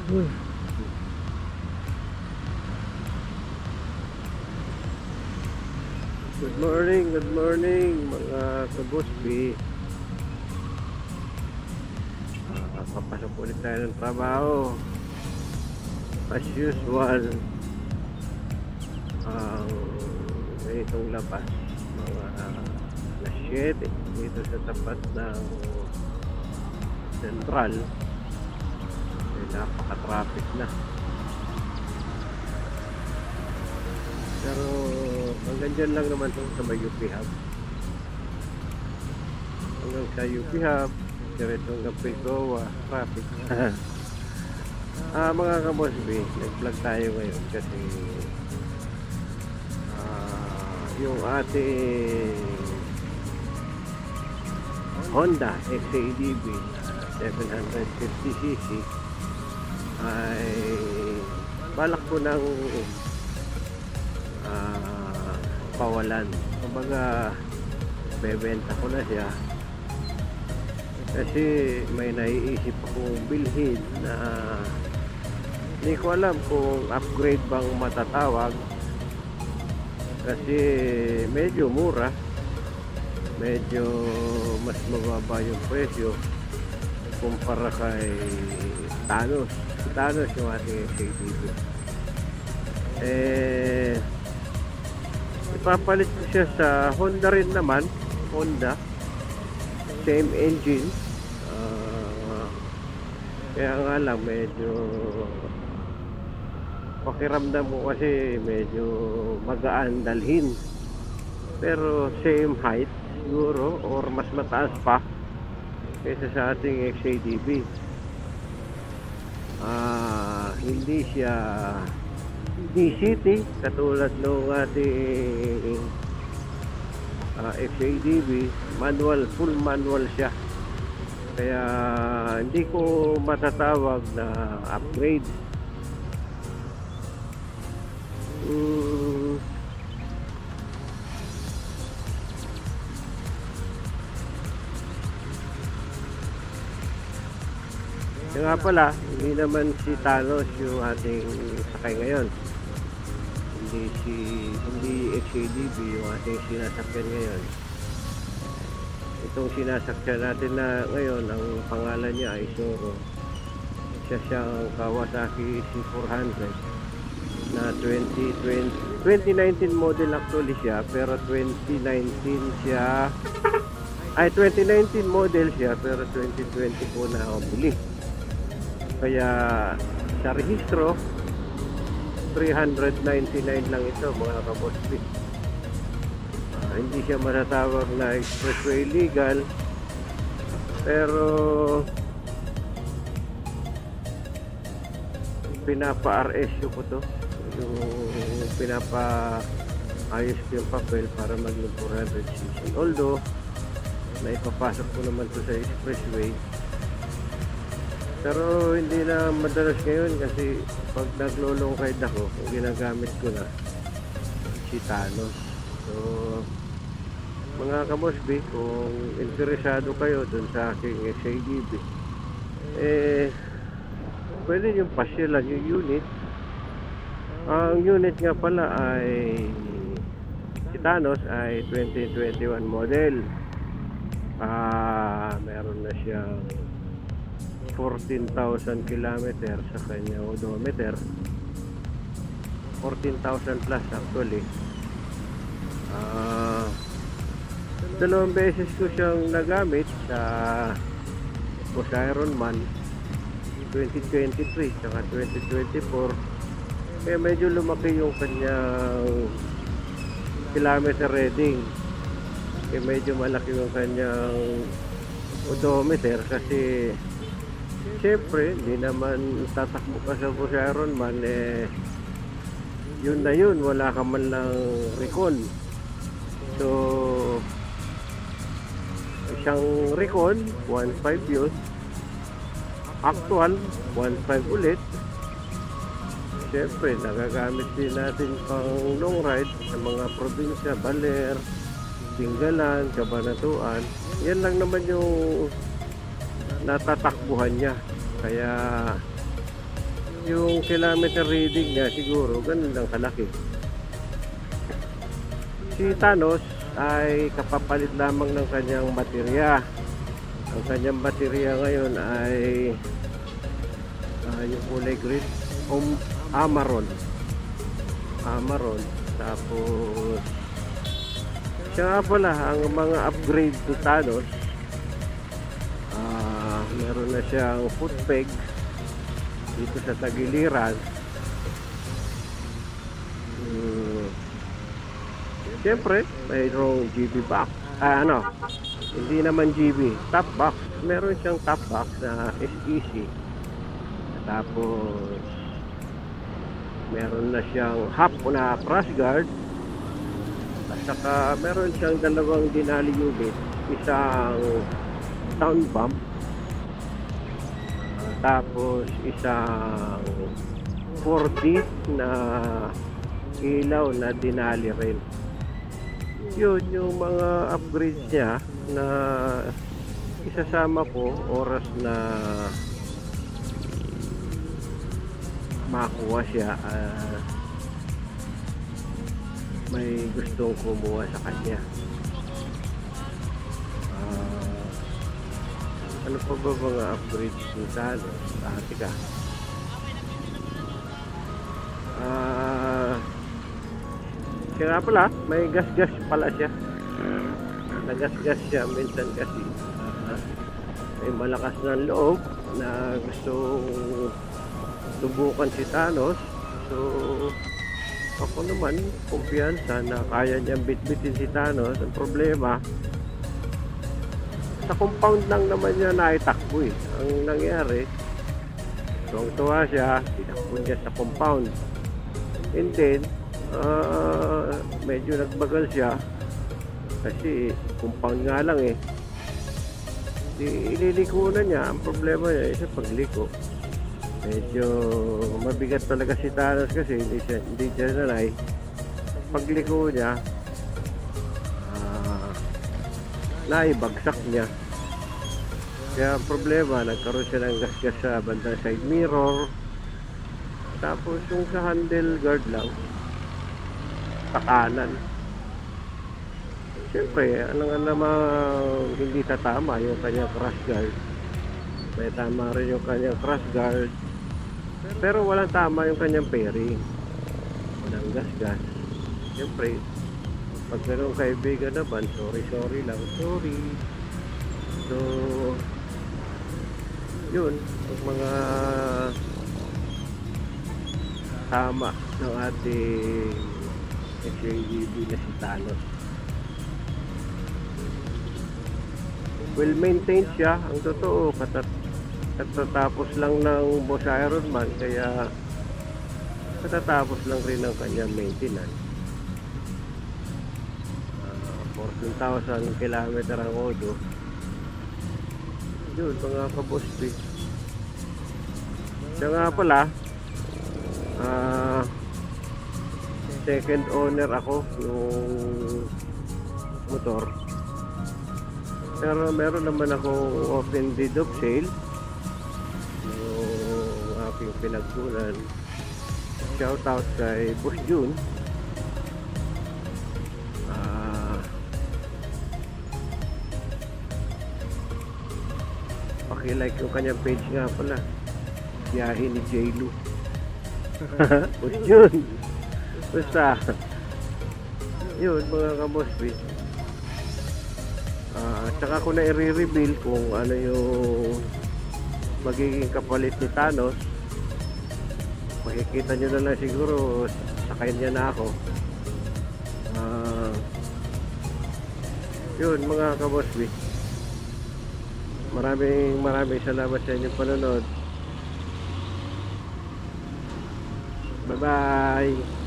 Uy, good morning mga kabusbi. Papasok ulit tayo ng trabaho. As usual, ang ganitong labas, mga alas 7 dito sa tapat ng Central. Napaka-traffic na. Pero hanggang dyan lang naman itong sa may UP Hub. Hanggang sa UP Hub, diretso hanggang Pilcoa, traffic. Mga kabosbi, nag-vlog tayo ngayon kasi yung ating Honda XADV 750cc ay balak ko ng pawalan. Kumbaga bebenta ko na siya kasi may naiisip akong bilhin na hindi ko alam kung upgrade bang matatawag kasi medyo mura, medyo mas mababa yung presyo kumpara kay Thanos. Thanos yung ating XADV. Ipapalit ko siya sa Honda rin naman. Honda, same engine. Kaya nga lang medyo pakiramdam ko kasi medyo magaan dalhin, pero same height siguro or mas mataas pa kaysa sa ating XADV. Hindi siya DCT katulad ng ating XADV. Manual, full manual siya, kaya hindi ko matatawag na upgrade. Kaya nga pala, hindi naman si Thanos yung ating sakay ngayon. Hindi XADV yung ating sinasakyan ngayon. Itong sinasakyan natin na ngayon, ang pangalan niya ay Zoro. Siya siyang Kawasaki C400 na 2019 model actually siya, pero 2019 model siya, pero 2020 po na ako bili. Kaya sa rehistro 399 lang ito mga kabosbi. Hindi siya matatawag na expressway legal, pero pinapa-RSU ko to, yung pinapa-ayos ko yung papel para maging 400cc. Although naipapasok ko naman to sa expressway, pero hindi na madalas ngayon kasi pag naglo-long ride ako, ginagamit ko na si Thanos. So mga kabosbi, kung interesado kayo dun sa aking XADV, pwede yung pasyalan yung unit. Ang unit nga pala ay si Thanos ay 2021 model. Meron na siyang 14,000 kilometer sa kanyang odometer. 14,000 plus actually. Dalawang beses ko siyang nagamit sa Ironman 2023 saka 2024. Kaya medyo lumaki yung kanyang kilometer reading. Kaya medyo malaki yung kanyang odometer kasi siyempre hindi naman tatakbo ka sa Ironman yun na yun, wala ka man lang recon. So isang recon 1.5 yun, actual 1.5 ulit. Siyempre nagagamit din natin pang long ride sa mga probinsya, Baler, Tinggalan, Cabanatuan. Yan lang naman yung natatakbuhan niya. Kaya yung kilometer reading niya siguro ganun lang kalaki. Si Thanos ay kapapalit lamang ng kanyang baterya. Ang kanyang baterya ngayon ay yung kulay green, Amaron. Tapos siya nga pala, ang mga upgrade to Thanos, meron na siyang foot peg dito sa tagiliran. Siyempre mayroong GB box, hindi naman GB, top box. Meron siyang top box na SEC. Tapos meron na siyang half na crash guard. At saka meron siyang dalawang dinali unit, isang sound bump, tapos isang 4D na ilaw na dinali rin. Yun yung mga upgrades niya na isasama ko oras na makuha siya. May gustong kumuha sa kanya. Ano pa ba mga upgrades nito? Tika. Siya nga pala, may gas-gas pala siya. Nagas-gas siya minsan kasi may malakas ng loob na gustong subukan si Thanos. So ako naman kumpiyansa na kaya niyang bitbitin si Thanos. Ang problema, sa compound lang naman niya naitakbo eh. Ang nangyari, tuwang-tuwa siya, tinakbo niya sa compound, and then medyo nagbagal siya kasi compound nga lang eh. Ililiko na niya. Ang problema niya isa pagliko, medyo mabigat talaga si Thanos kasi hindi siya nanay. Pagliko niya, naibagsak niya. Kaya ang problema, nagkaroon siya ng gasgas sa bandang side mirror. Tapos yung sa handle guard lang, sa kanan. Siyempre, ano nga namang hindi tatama yung kanyang crash guard. May tama rin yung kanyang crash guard, pero walang tama yung kanyang fairing. Walang gasgas. Siyempre, pag ganun kaibigan naman, sorry lang. So yun, yung mga tama ng ating XAGB na si Thanos. Well maintained siya, ang totoo. Katatapos lang ng Boss Iron Man, kaya katatapos lang rin ng kanyang maintenance. 14,000 kilometer ang odo. Yun mga kabospi. Siya nga pala, second owner ako yung motor, pero meron naman akong open deed of sale yung aking pinagkunan. Shout out kay Boss June. Paki-like yung kanyang page nga pala, biyahe ni J-Lu. Boss June. Basta yun mga kabospi. Tsaka ko na i-reveal kung ano yung magiging kapalit ni Thanos. Makikita nyo na lang siguro, sakay niya na ako. Yun mga kabospi, maraming salamat sa inyong panonood. Bye bye.